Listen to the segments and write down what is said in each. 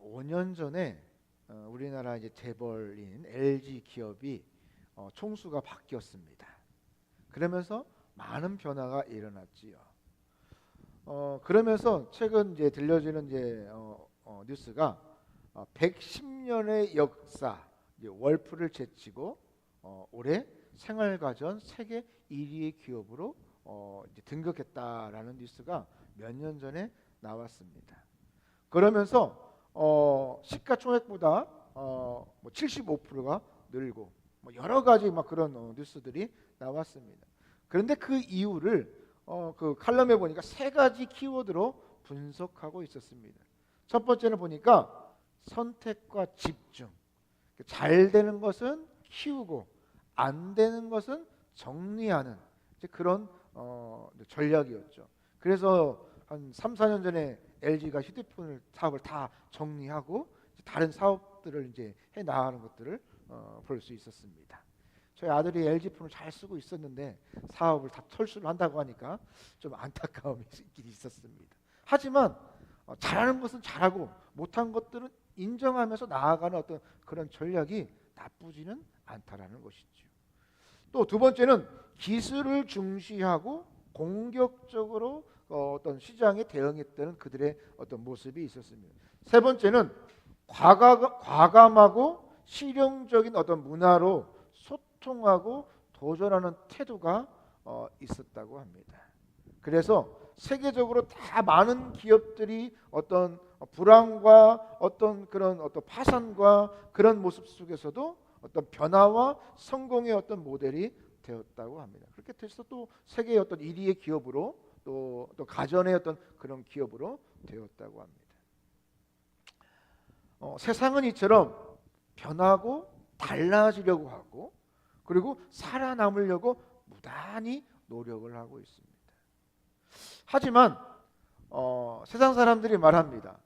5년 전에 우리나라 이제 재벌인 LG 기업이 총수가 바뀌었습니다. 그러면서 많은 변화가 일어났지요. 그러면서 최근 이제 들려지는 이제 뉴스가 110년의 역사 월프를 제치고 올해 생활가전 세계 1위의 기업으로 이제 등극했다라는 뉴스가 몇 년 전에 나왔습니다. 그러면서 시가총액보다 75%가 늘고 여러 가지 막 그런 뉴스들이 나왔습니다. 그런데 그 이유를 그 칼럼에 보니까 세 가지 키워드로 분석하고 있었습니다. 첫 번째는 보니까 선택과 집중. 잘 되는 것은 키우고 안 되는 것은 정리하는 이제 그런 전략이었죠. 그래서 한 3, 4년 전에 LG가 휴대폰을 사업을 다 정리하고 다른 사업들을 이제 해 나가는 것들을 볼 수 있었습니다. 저희 아들이 LG 폰을 잘 쓰고 있었는데 사업을 다 철수를 한다고 하니까 좀 안타까움이 있긴 있었습니다. 하지만 잘하는 것은 잘하고 못한 것들은 인정하면서 나아가는 어떤 그런 전략이 나쁘지는 않다라는 것이죠. 또 두 번째는 기술을 중시하고 공격적으로 어떤 시장에 대응했다는 그들의 어떤 모습이 있었습니다. 세 번째는 과감하고 실용적인 어떤 문화로 소통하고 도전하는 태도가 있었다고 합니다. 그래서 세계적으로 다 많은 기업들이 어떤 불황과 어떤 그런 어떤 파산과 그런 모습 속에서도 어떤 변화와 성공의 어떤 모델이 되었다고 합니다. 그렇게 돼서 또 세계의 어떤 1위의 기업으로 또 가전의 어떤 그런 기업으로 되었다고 합니다. 세상은 이처럼 변하고 달라지려고 하고 그리고 살아남으려고 무단히 노력을 하고 있습니다. 하지만 세상 사람들이 말합니다.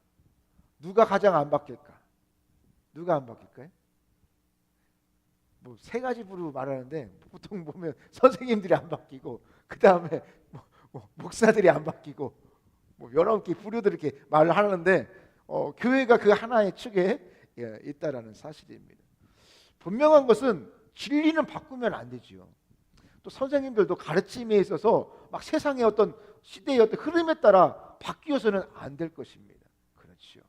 누가 가장 안 바뀔까? 누가 안 바뀔까요? 뭐 세 가지 부류 말하는데 보통 보면 선생님들이 안 바뀌고 그 다음에 목사들이 안 바뀌고 여러 개 부류들 이렇게 말을 하는데 교회가 그 하나의 축에 있다라는 사실입니다. 분명한 것은 진리는 바꾸면 안 되지요. 또 선생님들도 가르침에 있어서 막 세상의 어떤 시대의 어떤 흐름에 따라 바뀌어서는 안 될 것입니다. 그렇지요.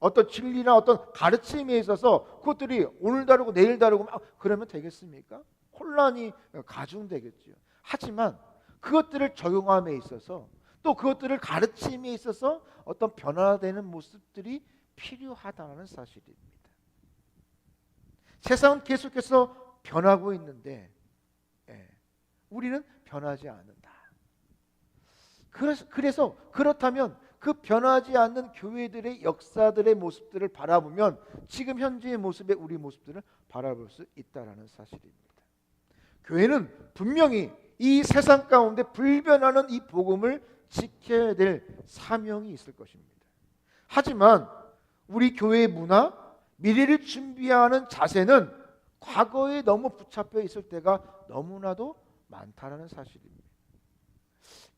어떤 진리나 어떤 가르침에 있어서 그것들이 오늘 다르고 내일 다르고 막 그러면 되겠습니까? 혼란이 가중되겠지요. 하지만 그것들을 적용함에 있어서 또 그것들을 가르침에 있어서 어떤 변화되는 모습들이 필요하다는 사실입니다. 세상은 계속해서 변하고 있는데 우리는 변하지 않는다. 그래서 그렇다면 그 변하지 않는 교회들의 역사들의 모습들을 바라보면 지금 현재의 모습의 우리 모습들을 바라볼 수 있다는 사실입니다. 교회는 분명히 이 세상 가운데 불변하는 이 복음을 지켜야 될 사명이 있을 것입니다. 하지만 우리 교회의 문화, 미래를 준비하는 자세는 과거에 너무 붙잡혀 있을 때가 너무나도 많다는 사실입니다.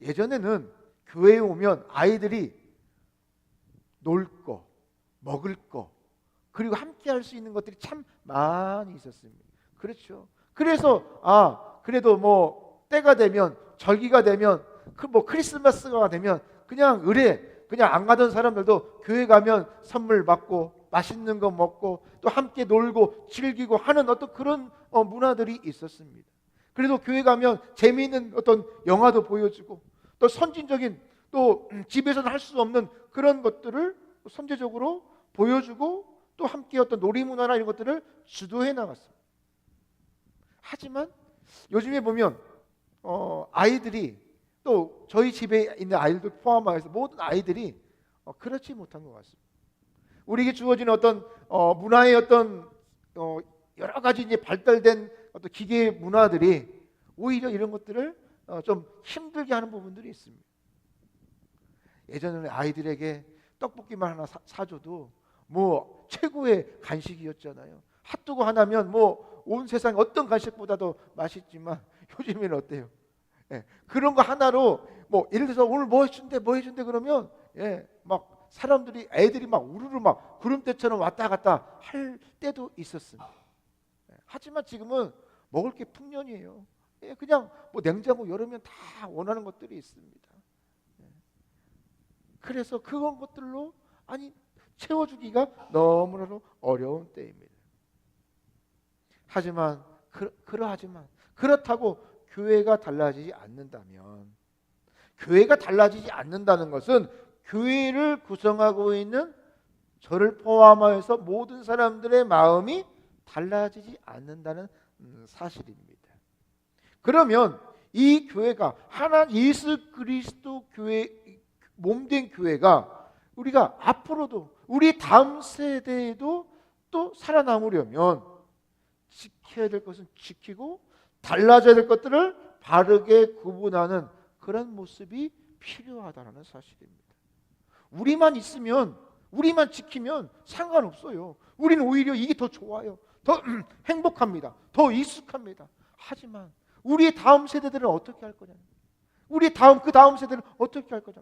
예전에는 교회에 오면 아이들이 놀 거, 먹을 거, 그리고 함께 할 수 있는 것들이 참 많이 있었습니다. 그렇죠. 그래서 그래도 뭐 때가 되면 절기가 되면 크리스마스가 되면 그냥 안 가던 사람들도 교회 가면 선물 받고 맛있는 거 먹고 또 함께 놀고 즐기고 하는 어떤 그런 문화들이 있었습니다. 그래도 교회 가면 재미있는 어떤 영화도 보여주고 또 선진적인 또 집에서는 할 수 없는 그런 것들을 선제적으로 보여주고 또 함께 어떤 놀이문화나 이런 것들을 주도해 나갔습니다. 하지만 요즘에 보면 아이들이 또 저희 집에 있는 아이들 포함해서 모든 아이들이 그렇지 못한 것 같습니다. 우리에게 주어진 어떤 문화의 어떤 여러 가지 이제 발달된 어떤 기계 문화들이 오히려 이런 것들을 좀 힘들게 하는 부분들이 있습니다. 예전에는 아이들에게 떡볶이만 하나 사줘도 뭐 최고의 간식이었잖아요. 핫도그 하나면 뭐 온 세상 어떤 간식보다도 맛있지만 요즘에는 어때요? 그런 거 하나로 뭐 예를 들어서 오늘 뭐 해준대 그러면 막 사람들이 애들이 막 우르르 막 구름대처럼 왔다 갔다 할 때도 있었습니다. 하지만 지금은 먹을 게 풍년이에요. 그냥 뭐 냉장고 열으면 다 원하는 것들이 있습니다. 그래서 그런 것들로 채워주기가 너무나도 어려운 때입니다. 하지만 그렇다고 교회가 달라지지 않는다면, 교회가 달라지지 않는다는 것은 교회를 구성하고 있는 저를 포함하여서 모든 사람들의 마음이 달라지지 않는다는 사실입니다. 그러면 이 교회가 예수 그리스도 교회 몸된 교회가 우리가 앞으로도 우리 다음 세대에도 또 살아남으려면 지켜야 될 것은 지키고 달라져야 될 것들을 바르게 구분하는 그런 모습이 필요하다는 사실입니다. 우리만 있으면, 우리만 지키면 상관없어요. 우리는 오히려 이게 더 좋아요. 더 행복합니다. 더 익숙합니다. 하지만 우리의 다음 세대들은 어떻게 할 거냐? 우리 그 다음 세대는 어떻게 할 거냐?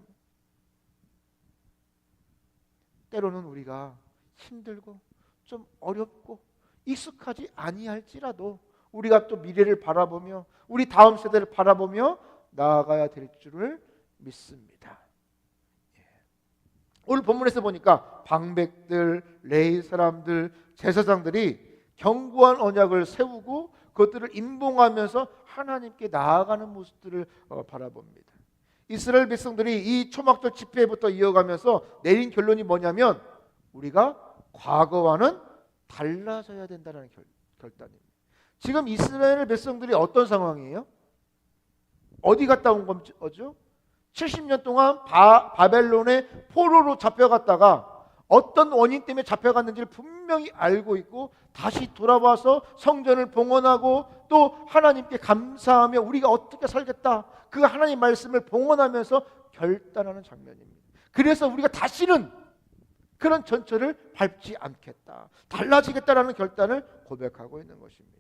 때로는 우리가 힘들고 좀 어렵고 익숙하지 아니할지라도 우리가 또 미래를 바라보며 우리 다음 세대를 바라보며 나아가야 될 줄을 믿습니다. 오늘 본문에서 보니까 방백들, 레위 사람들, 제사장들이 견고한 언약을 세우고 그것들을 임봉하면서 하나님께 나아가는 모습들을 바라봅니다. 이스라엘 백성들이 이 초막절 집회부터 이어가면서 내린 결론이 뭐냐면 우리가 과거와는 달라져야 된다는 결단입니다. 지금 이스라엘 백성들이 어떤 상황이에요? 어디 갔다 온 거죠? 70년 동안 바벨론의 포로로 잡혀갔다가 어떤 원인 때문에 잡혀갔는지를 분명히 알고 있고 다시 돌아와서 성전을 봉헌하고 또 하나님께 감사하며 우리가 어떻게 살겠다, 그 하나님 말씀을 봉헌하면서 결단하는 장면입니다. 그래서 우리가 다시는 그런 전철을 밟지 않겠다, 달라지겠다라는 결단을 고백하고 있는 것입니다.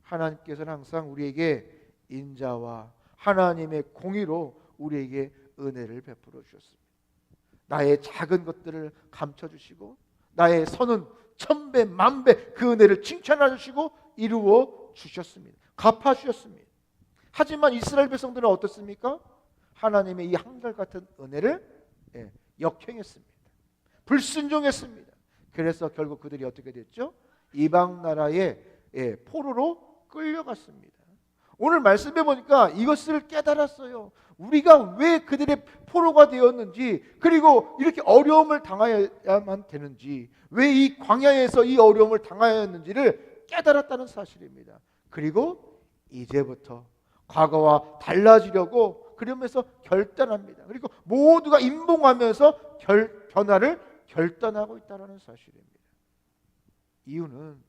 하나님께서는 항상 우리에게 인자와 하나님의 공의로 우리에게 은혜를 베풀어 주셨습니다. 나의 작은 것들을 감춰주시고 나의 선은 천배 만배 그 은혜를 칭찬해 주시고 이루어 주셨습니다. 갚아 주셨습니다. 하지만 이스라엘 백성들은 어떻습니까? 하나님의 이 한결같은 은혜를 역행했습니다. 불순종했습니다. 그래서 결국 그들이 어떻게 됐죠? 이방 나라의 포로로 끌려갔습니다. 오늘 말씀해 보니까 이것을 깨달았어요. 우리가 왜 그들의 포로가 되었는지, 그리고 이렇게 어려움을 당해야만 되는지, 왜 이 광야에서 이 어려움을 당하였는지를 깨달았다는 사실입니다. 그리고 이제부터 과거와 달라지려고 그러면서 결단합니다. 그리고 모두가 임봉하면서 변화를 결단하고 있다는 사실입니다. 이유는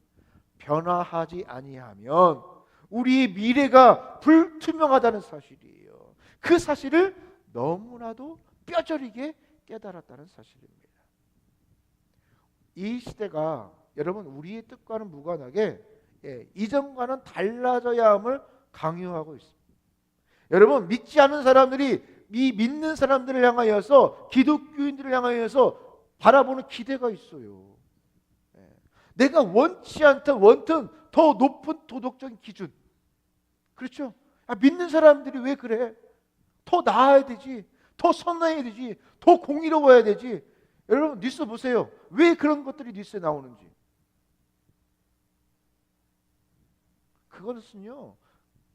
변화하지 아니하면 우리의 미래가 불투명하다는 사실이에요. 그 사실을 너무나도 뼈저리게 깨달았다는 사실입니다. 이 시대가 여러분 우리의 뜻과는 무관하게 이전과는 달라져야 함을 강요하고 있습니다. 여러분 믿지 않는 사람들이 믿는 사람들을 향하여서, 기독교인들을 향하여서 바라보는 기대가 있어요. 내가 원치 않든 원튼 더 높은 도덕적인 기준, 그렇죠? 믿는 사람들이 왜 그래? 더 나아야 되지, 더 선해야 되지, 더 공의로워야 되지. 여러분 뉴스 보세요. 왜 그런 것들이 뉴스에 나오는지. 그것은요,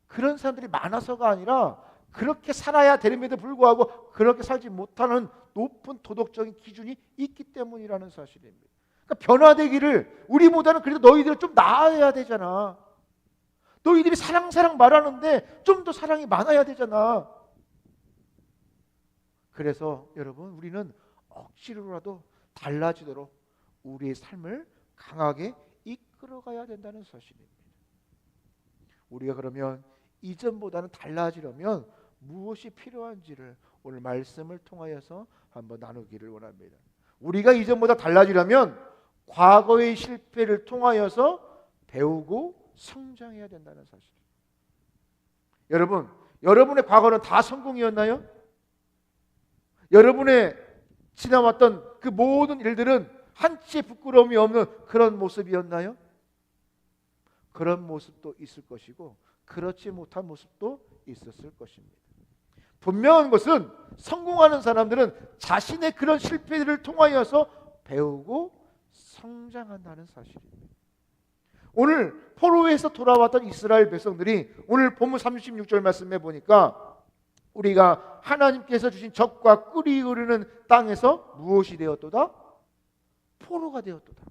그런 사람들이 많아서가 아니라 그렇게 살아야 되는데도 불구하고 그렇게 살지 못하는 높은 도덕적인 기준이 있기 때문이라는 사실입니다. 그러니까 변화되기를, 우리보다는 그래도 너희들은 좀 나아야 되잖아. 너희들이 사랑 말하는데 좀 더 사랑이 많아야 되잖아. 그래서 여러분 우리는 억지로라도 달라지도록 우리의 삶을 강하게 이끌어가야 된다는 사실입니다. 우리가 그러면 이전보다는 달라지려면 무엇이 필요한지를 오늘 말씀을 통하여서 한번 나누기를 원합니다. 우리가 이전보다 달라지려면 과거의 실패를 통하여서 배우고 성장해야 된다는 사실. 여러분의 과거는 다 성공이었나요? 여러분의 지나왔던 그 모든 일들은 한치의 부끄러움이 없는 그런 모습이었나요? 그런 모습도 있을 것이고 그렇지 못한 모습도 있었을 것입니다. 분명한 것은 성공하는 사람들은 자신의 그런 실패를 통하여서 배우고 성장한다는 사실입니다. 오늘 포로에서 돌아왔던 이스라엘 백성들이 오늘 본문 36절 말씀해 보니까 우리가 하나님께서 주신 젖과 꿀이 흐르는 땅에서 무엇이 되었도다? 포로가 되었도다.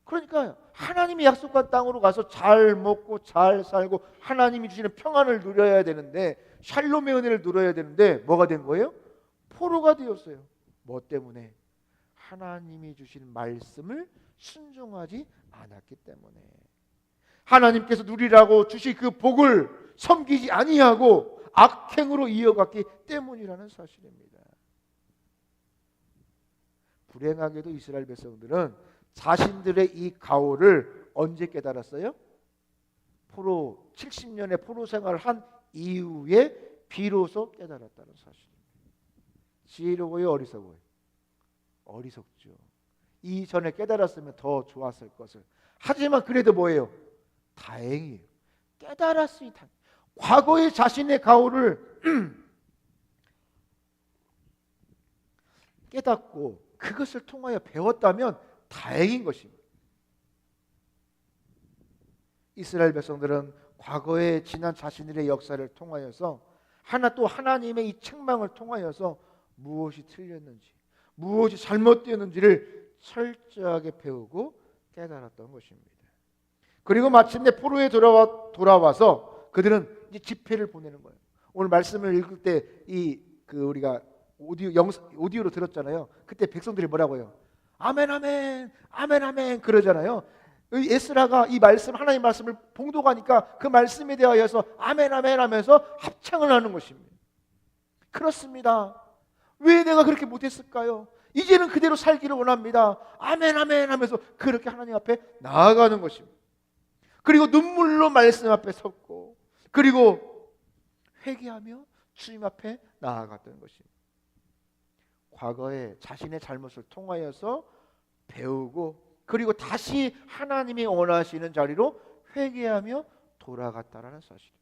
그러니까 하나님이 약속한 땅으로 가서 잘 먹고 잘 살고 하나님이 주시는 평안을 누려야 되는데, 샬롬의 은혜를 누려야 되는데 뭐가 된 거예요? 포로가 되었어요. 뭐 때문에? 하나님이 주신 말씀을 순종하지 않았기 때문에. 하나님께서 누리라고 주신 그 복을 섬기지 아니하고 악행으로 이어갔기 때문이라는 사실입니다. 불행하게도 이스라엘 백성들은 자신들의 이 가오를 언제 깨달았어요? 포로 70년의 포로 생활을 한 이후에 비로소 깨달았다는 사실입니다. 지혜로워요, 어리석어요? 어리석죠. 이전에 깨달았으면 더 좋았을 것을. 하지만 그래도 뭐예요? 다행이에요. 깨달았으니 다행. 과거의 자신의 가오를 깨닫고 그것을 통하여 배웠다면 다행인 것입니다. 이스라엘 백성들은 과거에 지난 자신들의 역사를 통하여서 또 하나님의 이 책망을 통하여서 무엇이 틀렸는지, 무엇이 잘못되었는지를 철저하게 배우고 깨달았던 것입니다. 그리고 마침내 포로에 돌아와서 그들은 이제 집회를 보내는 거예요. 오늘 말씀을 읽을 때 우리가 오디오로 들었잖아요. 그때 백성들이 뭐라고요? 아멘 아멘 아멘 아멘 그러잖아요. 에스라가 이 말씀, 하나님 말씀을 봉독하니까 그 말씀에 대하여서 아멘 아멘 하면서 합창을 하는 것입니다. 그렇습니다. 왜 내가 그렇게 못했을까요? 이제는 그대로 살기를 원합니다. 아멘 아멘 하면서 그렇게 하나님 앞에 나아가는 것입니다. 그리고 눈물로 말씀 앞에 섰고, 그리고 회개하며 주님 앞에 나아갔던 것입니다. 과거에 자신의 잘못을 통하여서 배우고, 그리고 다시 하나님이 원하시는 자리로 회개하며 돌아갔다라는 사실입니다.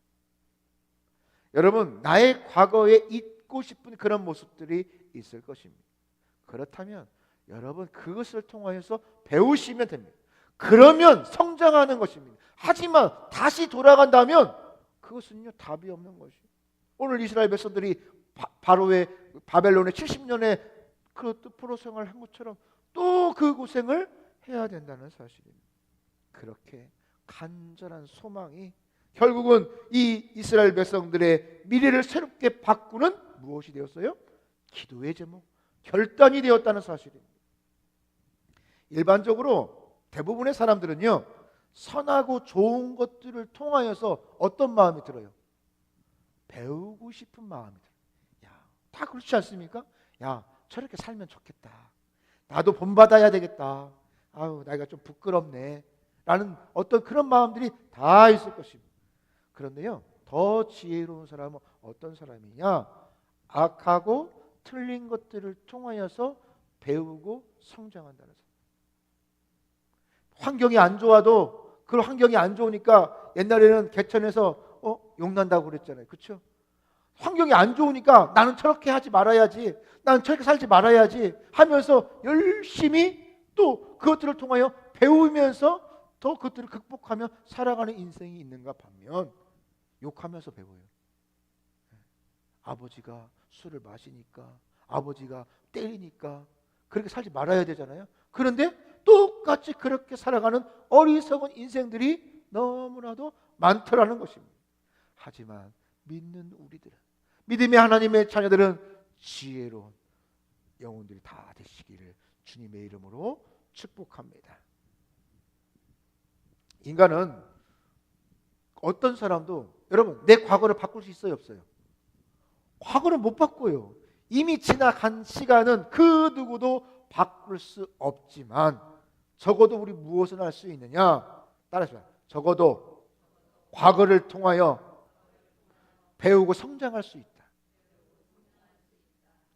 여러분, 나의 과거에 잊고 싶은 그런 모습들이 있을 것입니다. 그렇다면 여러분 그것을 통하여서 배우시면 됩니다. 그러면 성장하는 것입니다. 하지만 다시 돌아간다면 그것은요 답이 없는 것이에요. 오늘 이스라엘 백성들이 바로의 바벨론의 70년의 그 포로 생활을 한 것처럼 또 그 고생을 해야 된다는 사실입니다. 그렇게 간절한 소망이 결국은 이 이스라엘 백성들의 미래를 새롭게 바꾸는 무엇이 되었어요? 기도의 제목, 결단이 되었다는 사실입니다. 일반적으로 대부분의 사람들은요 선하고 좋은 것들을 통하여서 어떤 마음이 들어요? 배우고 싶은 마음이 들어요. 야, 다 그렇지 않습니까? 야, 저렇게 살면 좋겠다. 나도 본받아야 되겠다. 아유, 나이가 좀 부끄럽네. 라는 어떤 그런 마음들이 다 있을 것입니다. 그런데요, 더 지혜로운 사람은 어떤 사람이냐? 악하고 틀린 것들을 통하여서 배우고 성장한다는 사람. 환경이 안 좋아도 그 환경이 안 좋으니까 옛날에는 개천에서 욕난다고 그랬잖아요. 그렇죠? 환경이 안 좋으니까 나는 저렇게 하지 말아야지, 나는 저렇게 살지 말아야지 하면서 열심히 또 그것들을 통하여 배우면서 더 그것들을 극복하며 살아가는 인생이 있는가 반면 욕하면서 배워요. 아버지가 술을 마시니까, 아버지가 때리니까 그렇게 살지 말아야 되잖아요. 그런데 똑같이 그렇게 살아가는 어리석은 인생들이 너무나도 많더라는 것입니다. 하지만 믿는 우리들은, 믿음의 하나님의 자녀들은 지혜로운 영혼들이 다 되시기를 주님의 이름으로 축복합니다. 인간은 어떤 사람도, 여러분, 내 과거를 바꿀 수 있어요, 없어요? 과거를 못 바꿔요. 이미 지나간 시간은 그 누구도 바꿀 수 없지만 적어도 우리 무엇을 할 수 있느냐? 따라하시죠. 적어도 과거를 통하여 배우고 성장할 수 있다.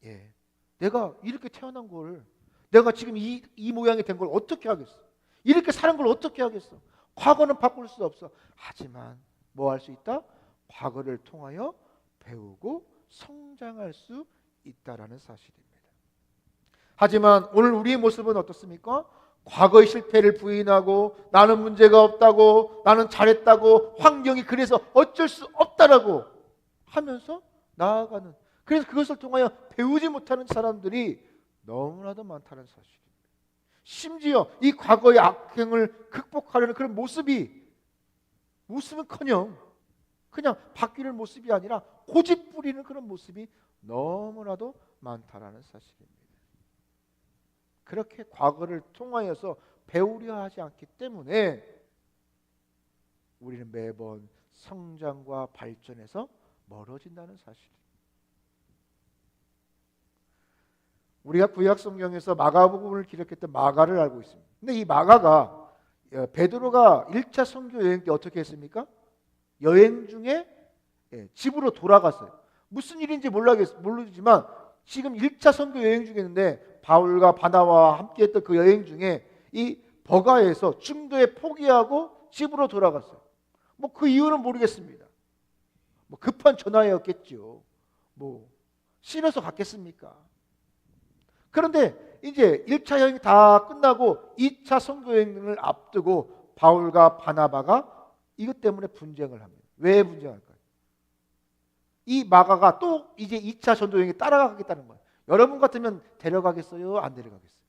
예, 내가 이렇게 태어난 걸, 내가 지금 이 모양이 된 걸 어떻게 하겠어? 이렇게 사는 걸 어떻게 하겠어? 과거는 바꿀 수 없어. 하지만 뭐 할 수 있다? 과거를 통하여 배우고 성장할 수 있다라는 사실입니다. 하지만 오늘 우리의 모습은 어떻습니까? 과거의 실패를 부인하고 나는 문제가 없다고, 나는 잘했다고, 환경이 그래서 어쩔 수 없다라고 하면서 나아가는, 그래서 그것을 통하여 배우지 못하는 사람들이 너무나도 많다는 사실입니다. 심지어 이 과거의 악행을 극복하려는 그런 모습은커녕 그냥 바뀌는 모습이 아니라 고집 부리는 그런 모습이 너무나도 많다라는 사실입니다. 그렇게 과거를 통하여서 배우려 하지 않기 때문에 우리는 매번 성장과 발전에서 멀어진다는 사실입니다. 우리가 구약 성경에서 마가복음을 기록했던 마가를 알고 있습니다. 근데 이 마가가 베드로가 1차 선교 여행 때 어떻게 했습니까? 여행 중에 집으로 돌아갔어요. 무슨 일인지 모르지만 지금 1차 선교 여행 중에 있는데 바울과 바나바와 함께 했던 그 여행 중에 이 버가에서 중도에 포기하고 집으로 돌아갔어요. 뭐 그 이유는 모르겠습니다. 뭐 급한 전화였겠죠. 뭐 싫어서 갔겠습니까? 그런데 이제 1차 여행이 다 끝나고 2차 선교 여행을 앞두고 바울과 바나바가 이것 때문에 분쟁을 합니다. 왜 분쟁할까요? 이 마가가 또 이제 2차 전도 여행에 따라가겠다는 거예요. 여러분 같으면 데려가겠어요? 안 데려가겠어요?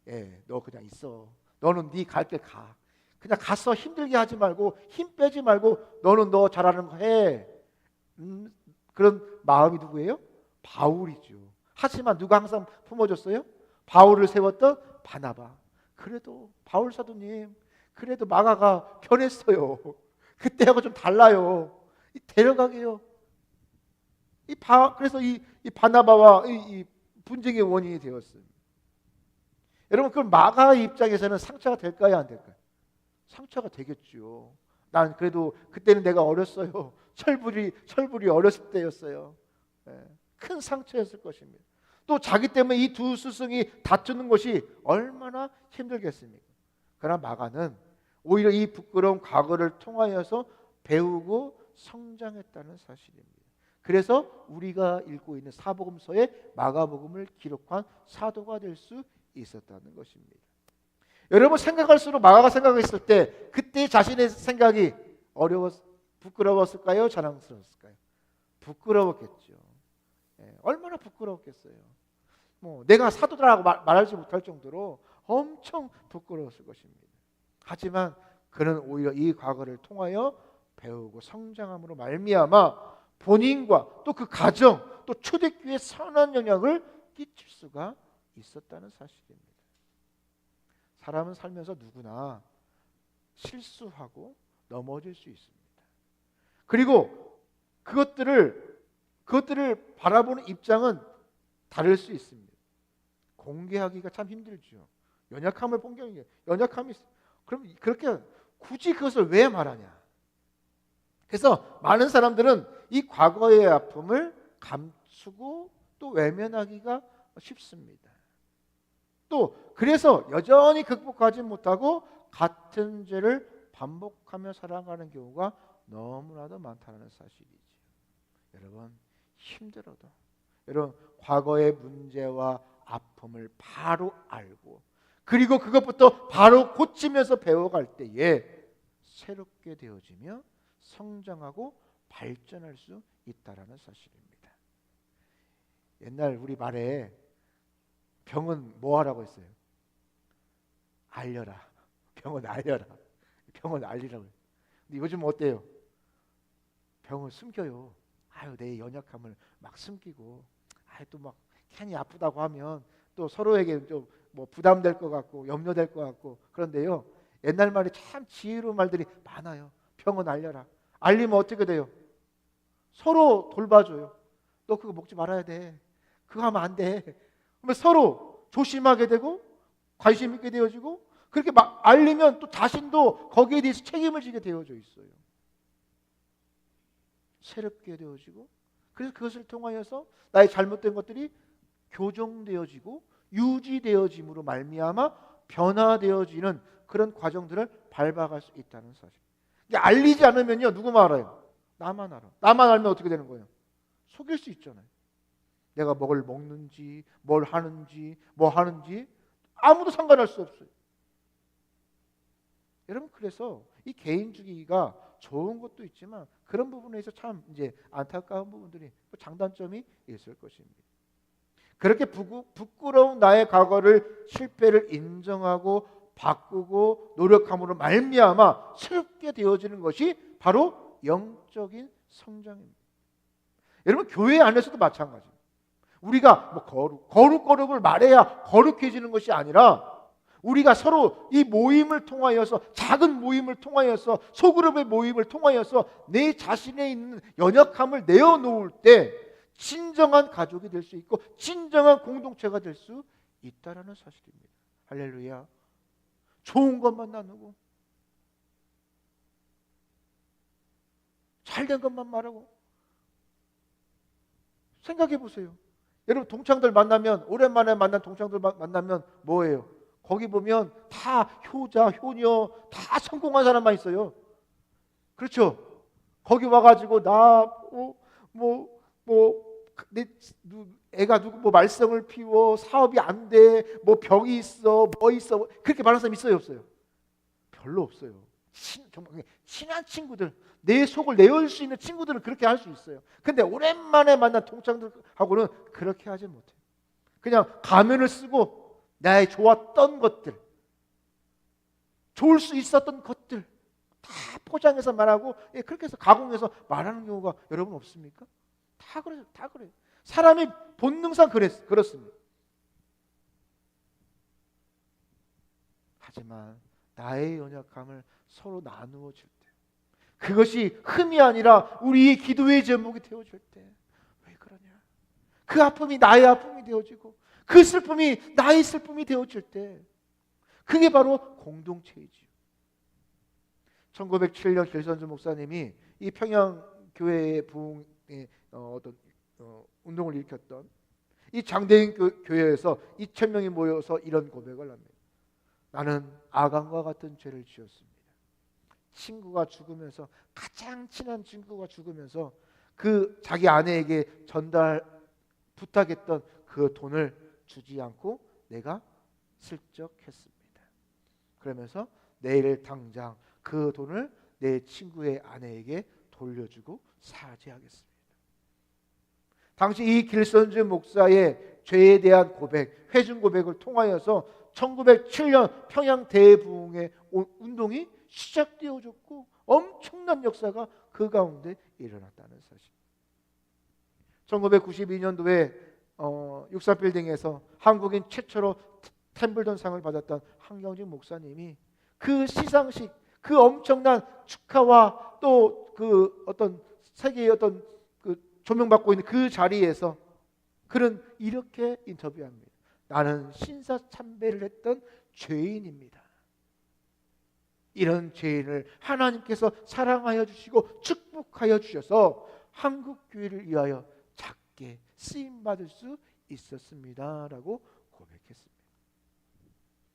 예, 너 그냥 있어. 너는 네 갈 길 가. 그냥 가서 힘들게 하지 말고 힘 빼지 말고 너는 너 잘하는 거 해. 그런 마음이 누구예요? 바울이죠. 하지만 누가 항상 품어줬어요? 바울을 세웠던 바나바. 그래도 바울 사도님, 그래도 마가가 변했어요. 그때하고 좀 달라요. 데려가게요. 그래서 이 바나바와 이 분쟁의 원인이 되었어요. 여러분, 그럼 마가의 입장에서는 상처가 될까요, 안 될까요? 상처가 되겠죠. 난 그래도 그때는 내가 어렸어요. 철불이 어렸을 때였어요. 큰 상처였을 것입니다. 또 자기 때문에 이 두 스승이 다투는 것이 얼마나 힘들겠습니까? 그러나 마가는 오히려 이 부끄러운 과거를 통하여서 배우고 성장했다는 사실입니다. 그래서 우리가 읽고 있는 사복음서에 마가복음을 기록한 사도가 될 수 있었다는 것입니다. 여러분, 생각할수록 마가가 생각했을 때 그때 자신의 생각이 부끄러웠을까요? 자랑스러웠을까요? 부끄러웠겠죠. 얼마나 부끄러웠겠어요. 뭐 내가 사도라고 말하지 못할 정도로 엄청 부끄러웠을 것입니다. 하지만 그는 오히려 이 과거를 통하여 배우고 성장함으로 말미암아 본인과 또 그 가정 또 초대교회에 선한 영향을 끼칠 수가 있었다는 사실입니다. 사람은 살면서 누구나 실수하고 넘어질 수 있습니다. 그리고 그것들을 바라보는 입장은 다를 수 있습니다. 공개하기가 참 힘들죠. 연약함을 공개하는 게 연약함이 있어요. 그럼 그렇게 굳이 그것을 왜 말하냐? 그래서 많은 사람들은 이 과거의 아픔을 감추고 또 외면하기가 쉽습니다. 또 그래서 여전히 극복하지 못하고 같은 죄를 반복하며 살아가는 경우가 너무나도 많다는 사실이죠. 여러분, 힘들어도 여러분 과거의 문제와 아픔을 바로 알고 그리고 그것부터 바로 고치면서 배워갈 때에 새롭게 되어지며 성장하고 발전할 수 있다라는 사실입니다. 옛날 우리 말에 병은 뭐 하라고 했어요? 알려라. 병은 알려라. 병은 알리라고. 근데 요즘 어때요? 병을 숨겨요. 내 연약함을 막 숨기고, 또 막 괜히 아프다고 하면 또 서로에게 좀 뭐 부담될 것 같고 염려될 것 같고. 그런데요, 옛날 말이 참 지혜로운 말들이 많아요. 병은 알려라. 알리면 어떻게 돼요? 서로 돌봐줘요. 너 그거 먹지 말아야 돼. 그거 하면 안 돼. 그러면 서로 조심하게 되고 관심 있게 되어지고, 그렇게 막 알리면 또 자신도 거기에 대해서 책임을 지게 되어져 있어요. 새롭게 되어지고 그래서 그것을 통하여서 나의 잘못된 것들이 교정되어지고 유지되어짐으로 말미암아 변화되어지는 그런 과정들을 밟아갈 수 있다는 사실. 이게 알리지 않으면요, 누구만 알아요? 나만 알아. 나만 알면 어떻게 되는 거예요? 속일 수 있잖아요. 내가 뭘 먹는지, 뭘 하는지, 뭐 하는지 아무도 상관할 수 없어요. 여러분, 그래서 이 개인주의가 좋은 것도 있지만 그런 부분에서 참 이제 안타까운 부분들이, 또 장단점이 있을 것입니다. 그렇게 부끄러운 나의 과거를, 실패를 인정하고 바꾸고 노력함으로 말미암아 새롭게 되어지는 것이 바로 영적인 성장입니다. 여러분, 교회 안에서도 마찬가지입니다. 우리가 뭐 거룩을 말해야 거룩해지는 것이 아니라 우리가 서로 이 모임을 통하여서, 작은 모임을 통하여서, 소그룹의 모임을 통하여서 내 자신에 있는 연약함을 내어놓을 때 진정한 가족이 될 수 있고 진정한 공동체가 될 수 있다라는 사실입니다. 할렐루야. 좋은 것만 나누고 잘된 것만 말하고. 생각해 보세요. 여러분, 동창들 만나면, 오랜만에 만난 동창들 만나면 뭐예요? 거기 보면 다 효자, 효녀, 다 성공한 사람만 있어요. 그렇죠? 거기 와가지고 애가 누구 뭐 말썽을 피워, 사업이 안 돼, 뭐 병이 있어, 뭐 있어, 그렇게 말하는 사람 있어요, 없어요? 별로 없어요. 정말 친한 친구들, 내 속을 내올 수 있는 친구들은 그렇게 할 수 있어요. 근데 오랜만에 만난 동창들하고는 그렇게 하지 못해요. 그냥 가면을 쓰고 나의 좋았던 것들, 좋을 수 있었던 것들 다 포장해서 말하고, 그렇게 해서 가공해서 말하는 경우가 여러분 없습니까? 다 그래요. 다 그래요. 사람이 본능상 그렇습니다. 하지만 나의 연약함을 서로 나누어 줄 때, 그것이 흠이 아니라 우리의 기도의 제목이 되어줄 때, 왜 그러냐? 그 아픔이 나의 아픔이 되어지고 그 슬픔이 나의 슬픔이 되어질 때, 그게 바로 공동체이지요. 1907년 길선주 목사님이 이 평양교회의 부흥의 운동을 일으켰던 이 장대인 교회에서 2,000명이 모여서 이런 고백을 합니다. 나는 아간과 같은 죄를 지었습니다. 친구가 죽으면서, 가장 친한 친구가 죽으면서 그 자기 아내에게 부탁했던 그 돈을 주지 않고 내가 슬쩍 했습니다. 그러면서 내일 당장 그 돈을 내 친구의 아내에게 돌려주고 사죄하겠습니다. 당시 이 길선주 목사의 죄에 대한 고백, 회중 고백을 통하여서 1907년 평양 대부흥의 운동이 시작되어졌고 엄청난 역사가 그 가운데 일어났다는 사실. 1992년도에 63빌딩에서 한국인 최초로 템블던상을 받았던 한경직 목사님이 그 시상식, 그 엄청난 축하와 또 그 어떤 세계의 어떤 그 조명받고 있는 그 자리에서 그는 이렇게 인터뷰합니다. 나는 신사참배를 했던 죄인입니다. 이런 죄인을 하나님께서 사랑하여 주시고 축복하여 주셔서 한국교회를 위하여 작게 쓰임받을 수 있었습니다 라고 고백했습니다.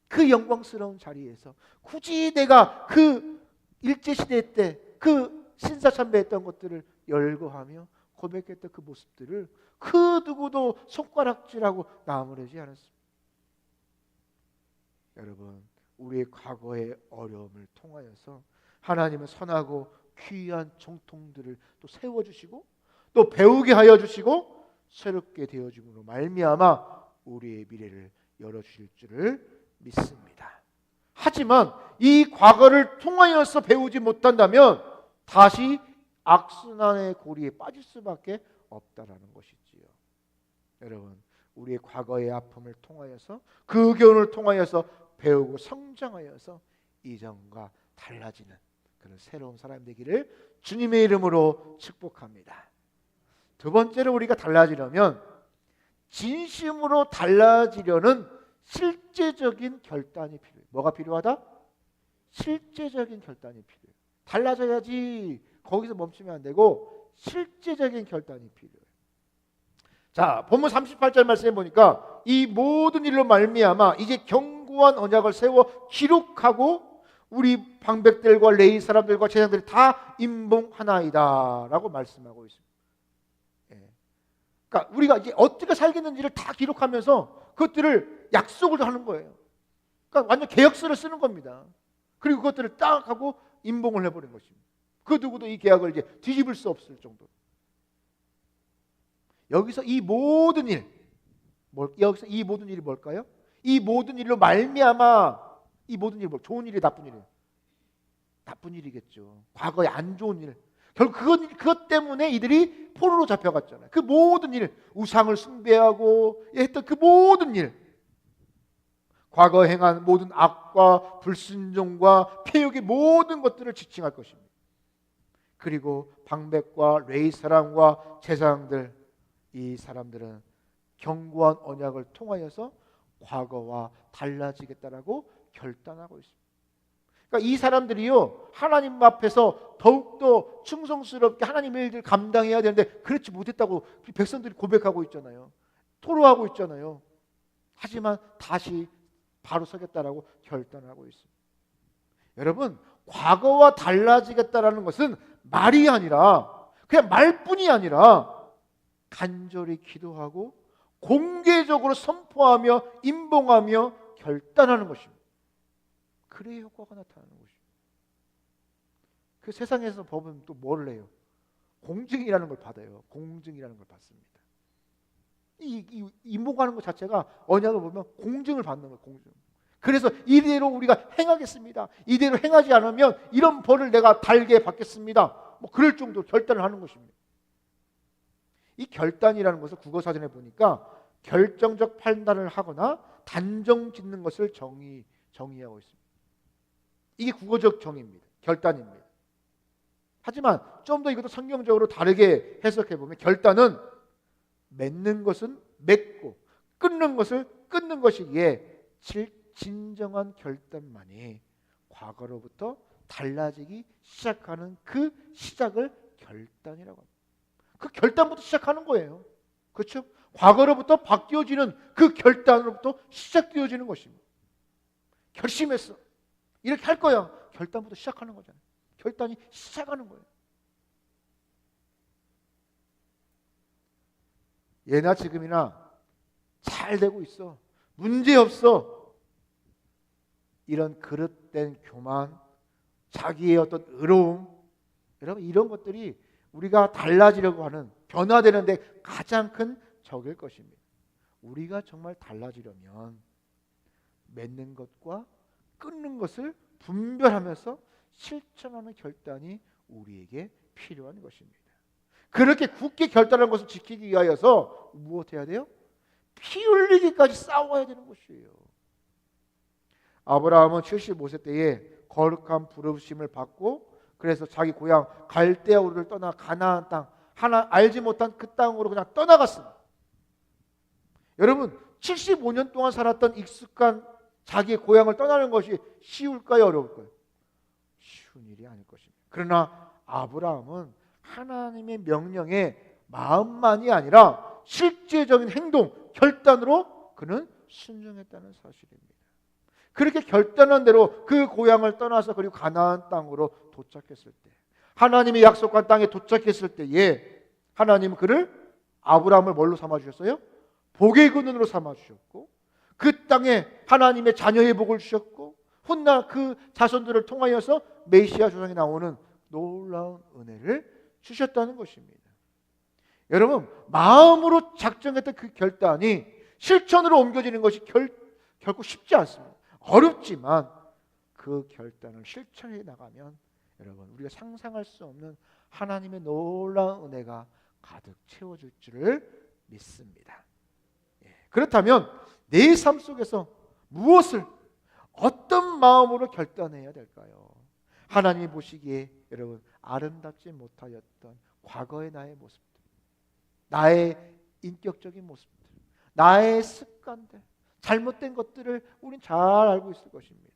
그 영광스러운 자리에서 굳이 내가 그 일제시대 때 그 신사참배했던 것들을 열거하며 고백했던 그 모습들을 그 누구도 손가락질하고 나무라지 않았습니다. 여러분, 우리의 과거의 어려움을 통하여서 하나님은 선하고 귀한 정통들을 또 세워주시고 또 배우게 하여 주시고 새롭게 되어짐으로 말미암아 우리의 미래를 열어주실 줄을 믿습니다. 하지만 이 과거를 통하여서 배우지 못한다면 다시 악순환의 고리에 빠질 수밖에 없다라는 것이지요. 여러분, 우리의 과거의 아픔을 통하여서, 그 교훈을 통하여서 배우고 성장하여서 이전과 달라지는 그런 새로운 사람 되기를 주님의 이름으로 축복합니다. 두 번째로 우리가 달라지려면 진심으로 달라지려는 실제적인 결단이 필요해요. 뭐가 필요하다? 실제적인 결단이 필요해요. 달라져야지 거기서 멈추면 안 되고 실제적인 결단이 필요해요. 자, 본문 38절 말씀해 보니까 이 모든 일로 말미암아 이제 견고한 언약을 세워 기록하고 우리 방백들과 레위 사람들과 제사장들이 다 임봉하나이다라고 말씀하고 있습니다. 예. 그러니까 우리가 이제 어떻게 살겠는지를 다 기록하면서 그것들을 약속을 하는 거예요. 그러니까 완전 계약서를 쓰는 겁니다. 그리고 그것들을 딱 하고 임봉을 해버린 것입니다. 그 누구도 이 계약을 이제 뒤집을 수 없을 정도로. 여기서 이 모든 일, 여기서 이 모든 일이 뭘까요? 이 모든 일로 말미암아 이 모든 일이 좋은 일이 나쁜 일이에요. 나쁜 일이겠죠. 과거에 안 좋은 일. 결국 그것 때문에 이들이 포로로 잡혀갔잖아요. 그 모든 일, 우상을 숭배하고 했던 그 모든 일, 과거 행한 모든 악과 불순종과 폐역의 모든 것들을 지칭할 것입니다. 그리고 방백과 레위 사람과 제사장들, 이 사람들은 견고한 언약을 통하여서 과거와 달라지겠다라고 결단하고 있습니다. 그러니까 이 사람들이요, 하나님 앞에서 더욱더 충성스럽게 하나님의 일들을 감당해야 되는데 그렇지 못했다고 백성들이 고백하고 있잖아요. 토로하고 있잖아요. 하지만 다시 바로 서겠다라고 결단하고 있습니다. 여러분, 과거와 달라지겠다라는 것은 말이 아니라, 그냥 말뿐이 아니라 간절히 기도하고 공개적으로 선포하며 임봉하며 결단하는 것입니다. 그래야 효과가 나타나는 것입니다. 그 세상에서 법은 또 뭘 해요? 공증이라는 걸 받아요. 공증이라는 걸 받습니다. 이 임봉하는 것 자체가 언약을 보면 공증을 받는 거예요. 공증. 그래서 이대로 우리가 행하겠습니다. 이대로 행하지 않으면 이런 벌을 내가 달게 받겠습니다. 뭐 그럴 정도로 결단을 하는 것입니다. 이 결단이라는 것을 국어사전에 보니까 결정적 판단을 하거나 단정 짓는 것을 정의하고 있습니다. 이게 국어적 정의입니다. 결단입니다. 하지만 좀 더 이것도 성경적으로 다르게 해석해 보면 결단은 맺는 것은 맺고 끊는 것을 끊는 것이기에 진정한 결단만이 과거로부터 달라지기 시작하는 그 시작을 결단이라고 합니다. 그 결단부터 시작하는 거예요. 그렇죠? 과거로부터 바뀌어지는 그 결단으로부터 시작되어지는 것입니다. 결심했어. 이렇게 할 거야. 결단부터 시작하는 거잖아요. 결단이 시작하는 거예요. 예나 지금이나 잘 되고 있어. 문제 없어. 이런 그릇된 교만, 자기의 어떤 의로움, 여러분 이런 것들이 우리가 달라지려고 하는, 변화되는데 가장 큰 적일 것입니다. 우리가 정말 달라지려면 맺는 것과 끊는 것을 분별하면서 실천하는 결단이 우리에게 필요한 것입니다. 그렇게 굳게 결단한 것을 지키기 위하여서 무엇해야 돼요? 피 흘리기까지 싸워야 되는 것이에요. 아브라함은 75세 때에 거룩한 부르심을 받고 그래서 자기 고향 갈대아 우르를 떠나 가나안 땅, 하나 알지 못한 그 땅으로 그냥 떠나갔습니다. 여러분 75년 동안 살았던 익숙한 자기의 고향을 떠나는 것이 쉬울까요? 어려울까요? 쉬운 일이 아닐 것입니다. 그러나 아브라함은 하나님의 명령에 마음만이 아니라 실제적인 행동, 결단으로 그는 순종했다는 사실입니다. 그렇게 결단한 대로 그 고향을 떠나서 그리고 가나안 땅으로 도착했을 때, 하나님이 약속한 땅에 도착했을 때에 하나님은 그를, 아브라함을 뭘로 삼아주셨어요? 복의 근원으로 삼아주셨고 그 땅에 하나님의 자녀의 복을 주셨고 훗날 그 자손들을 통하여서 메시아 조상이 나오는 놀라운 은혜를 주셨다는 것입니다. 여러분 마음으로 작정했던 그 결단이 실천으로 옮겨지는 것이 결코 쉽지 않습니다. 어렵지만 그 결단을 실천해 나가면 여러분 우리가 상상할 수 없는 하나님의 놀라운 은혜가 가득 채워질 줄을 믿습니다. 그렇다면 내 삶 속에서 무엇을 어떤 마음으로 결단해야 될까요? 하나님이 보시기에 여러분 아름답지 못하였던 과거의 나의 모습들, 나의 인격적인 모습들, 나의 습관들, 잘못된 것들을 우린 잘 알고 있을 것입니다.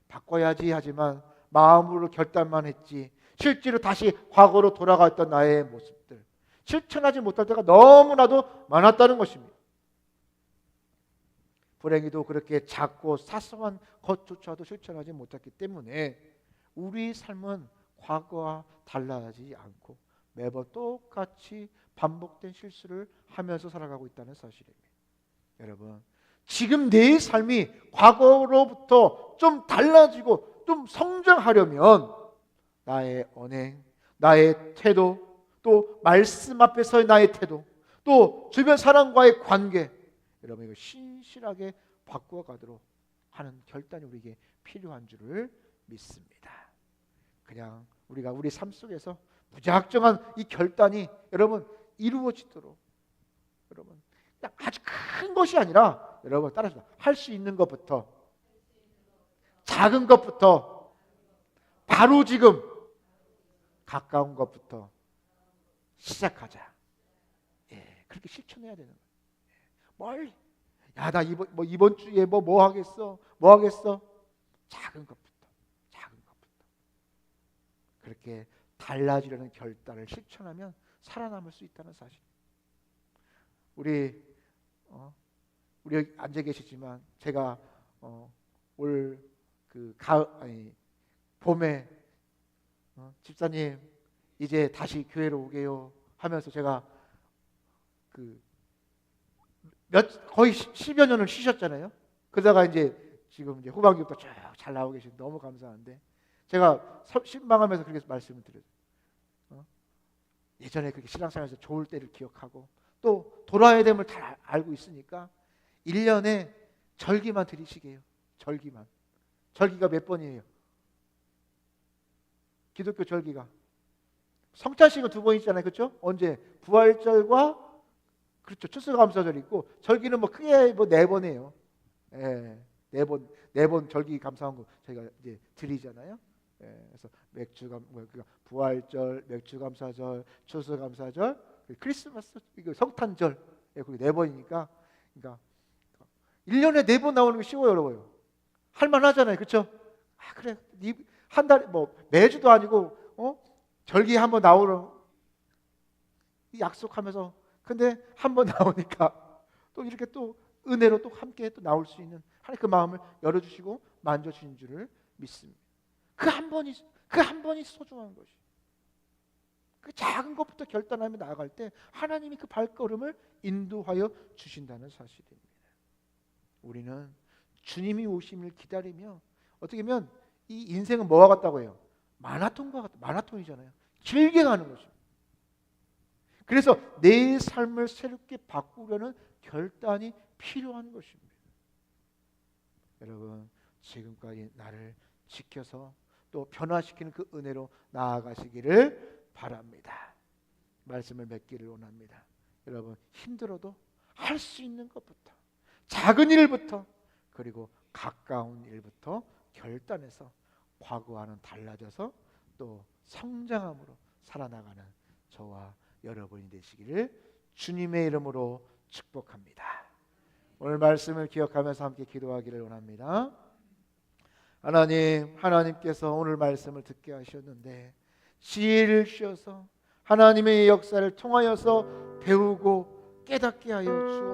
바꿔야지 하지만 마음으로 결단만 했지 실제로 다시 과거로 돌아갔던 나의 모습들, 실천하지 못할 때가 너무나도 많았다는 것입니다. 불행히도 그렇게 작고 사소한 것조차도 실천하지 못했기 때문에 우리 삶은 과거와 달라지지 않고 매번 똑같이 반복된 실수를 하면서 살아가고 있다는 사실입니다. 여러분, 지금 내 삶이 과거로부터 좀 달라지고 좀 성장하려면 나의 언행, 나의 태도, 또 말씀 앞에서의 나의 태도, 또 주변 사람과의 관계, 여러분 이거 신실하게 바꾸어 가도록 하는 결단이 우리에게 필요한 줄을 믿습니다. 그냥 우리가 우리 삶 속에서 무작정한 이 결단이 여러분 이루어지도록, 여러분 그냥 아주 큰 것이 아니라 여러분 따라서 할 수 있는 것부터, 작은 것부터, 바로 지금 가까운 것부터 시작하자. 예, 그렇게 실천해야 되는 거예요. 멀리, 야, 나 이번 주에 뭐 하겠어? 뭐 하겠어? 작은 것부터, 작은 것부터. 그렇게 달라지려는 결단을 실천하면 살아남을 수 있다는 사실. 우리 앉아 계시지만 제가 올 그 봄에 집사님 이제 다시 교회로 오게요 하면서 제가 거의 10여 년을 쉬셨잖아요. 그러다가 이제 지금 이제 후반기부터 쭉 잘 나오고 계신 너무 감사한데 제가 신방하면서 그렇게 말씀을 드려요. 예전에 그렇게 신앙생활에서 좋을 때를 기억하고 또 돌아야 됨을 다 알고 있으니까 1년에 절기만 드리시게요. 절기만. 절기가 몇 번이에요? 기독교 절기가 성찬식은 2번 있잖아요. 그렇죠? 언제? 부활절과 그렇죠. 추수감사절 있고 절기는 뭐 크게 4번이에요. 예. 4번 절기 감사한 거 저희가 이제 드리잖아요. 예. 그래서 그러니까 부활절, 맥주감사절, 추수감사절, 크리스마스, 이거 성탄절. 예, 그게 4번이니까 그러니까 1년에 4번 나오는 게 쉬워요, 어려워요. 할 만하잖아요. 그렇죠? 아, 그래. 한 달에 매주도 아니고 절기 한번 나오러 약속하면서 근데 한번 나오니까 또 이렇게 또 은혜로 또 함께 또 나올 수 있는 하나님 그 마음을 열어주시고 만져주신 줄을 믿습니다. 그 한 번이 소중한 것이. 그 작은 것부터 결단하며 나아갈 때 하나님이 그 발걸음을 인도하여 주신다는 사실입니다. 우리는 주님이 오심을 기다리며 어떻게 보면 이 인생은 뭐와 같다고 해요? 마라톤이잖아요. 길게 가는 것입니다. 그래서 내 삶을 새롭게 바꾸려는 결단이 필요한 것입니다. 여러분, 지금까지 나를 지켜서 또 변화시키는 그 은혜로 나아가시기를 바랍니다. 말씀을 맺기를 원합니다. 여러분, 힘들어도 할 수 있는 것부터, 작은 일부터, 그리고 가까운 일부터 결단해서 과거와는 달라져서 또 성장함으로 살아나가는 저와 여러분이 되시기를 주님의 이름으로 축복합니다. 오늘 말씀을 기억하면서 함께 기도하기를 원합니다. 하나님께서 오늘 말씀을 듣게 하셨는데 지혜를 주셔서 하나님의 역사를 통하여서 배우고 깨닫게 하여 주옵소서.